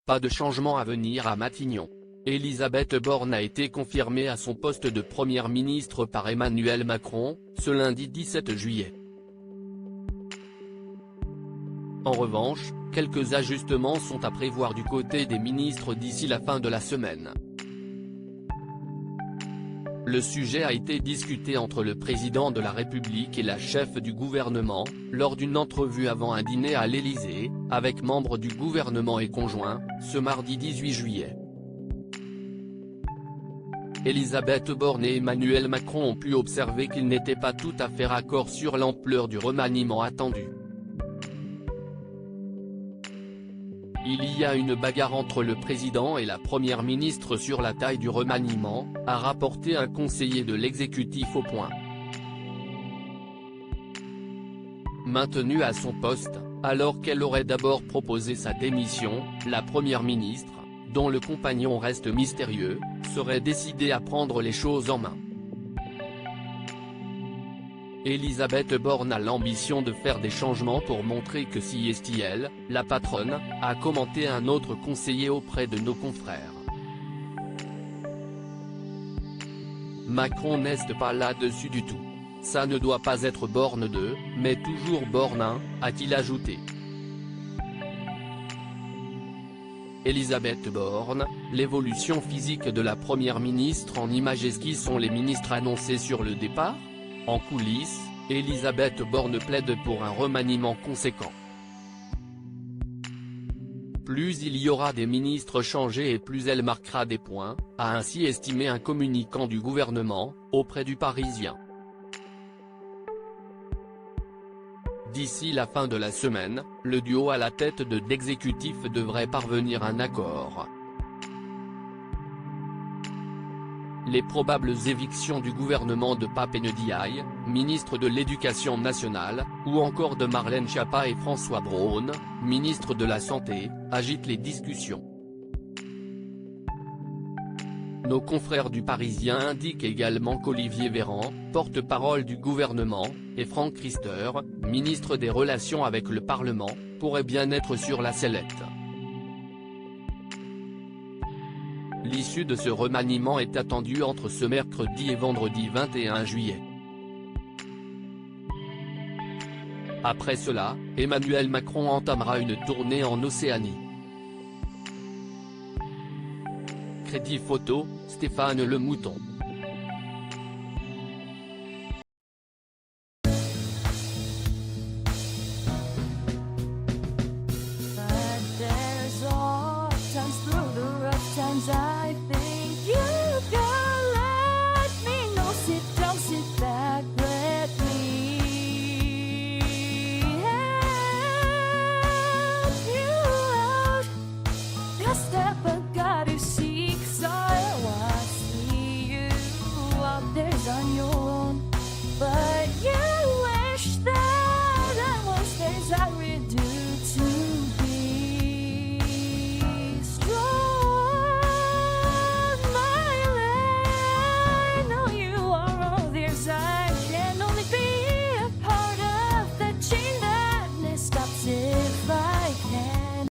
Pas de changement à venir à Matignon. Elisabeth Borne a été confirmée à son poste de première ministre par Emmanuel Macron, ce lundi 17 juillet. En revanche, quelques ajustements sont à prévoir du côté des ministres d'ici la fin de la semaine. Le sujet a été discuté entre le président de la République et la chef du gouvernement, lors d'une entrevue avant un dîner à l'Élysée, avec membres du gouvernement et conjoints, ce mardi 18 juillet. Elisabeth Borne et Emmanuel Macron ont pu observer qu'ils n'étaient pas tout à fait raccord sur l'ampleur du remaniement attendu. Il y a une bagarre entre le président et la première ministre sur la taille du remaniement, a rapporté un conseiller de l'exécutif au Point. Maintenue à son poste, alors qu'elle aurait d'abord proposé sa démission, la première ministre, dont le compagnon reste mystérieux, serait décidée à prendre les choses en main. Elisabeth Borne a l'ambition de faire des changements pour montrer que si est elle, la patronne, a commenté un autre conseiller auprès de nos confrères. Macron n'est pas là-dessus du tout. Ça ne doit pas être Borne 2, mais toujours Borne 1, a-t-il ajouté. Elisabeth Borne, l'évolution physique de la première ministre en images. Qui sont les ministres annoncés sur le départ ? En coulisses, Elisabeth Borne plaide pour un remaniement conséquent. Plus il y aura des ministres changés et plus elle marquera des points, a ainsi estimé un communicant du gouvernement, auprès du Parisien. D'ici la fin de la semaine, le duo à la tête de l'exécutif devrait parvenir à un accord. Les probables évictions du gouvernement de Pape Ndiaye, ministre de l'Éducation nationale, ou encore de Marlène Schiappa et François Braun, ministre de la Santé, agitent les discussions. Nos confrères du Parisien indiquent également qu'Olivier Véran, porte-parole du gouvernement, et Franck Riester, ministre des Relations avec le Parlement, pourraient bien être sur la sellette. L'issue de ce remaniement est attendue entre ce mercredi et vendredi 21 juillet. Après cela, Emmanuel Macron entamera une tournée en Océanie. Crédit photo, Stéphane Le Mouton.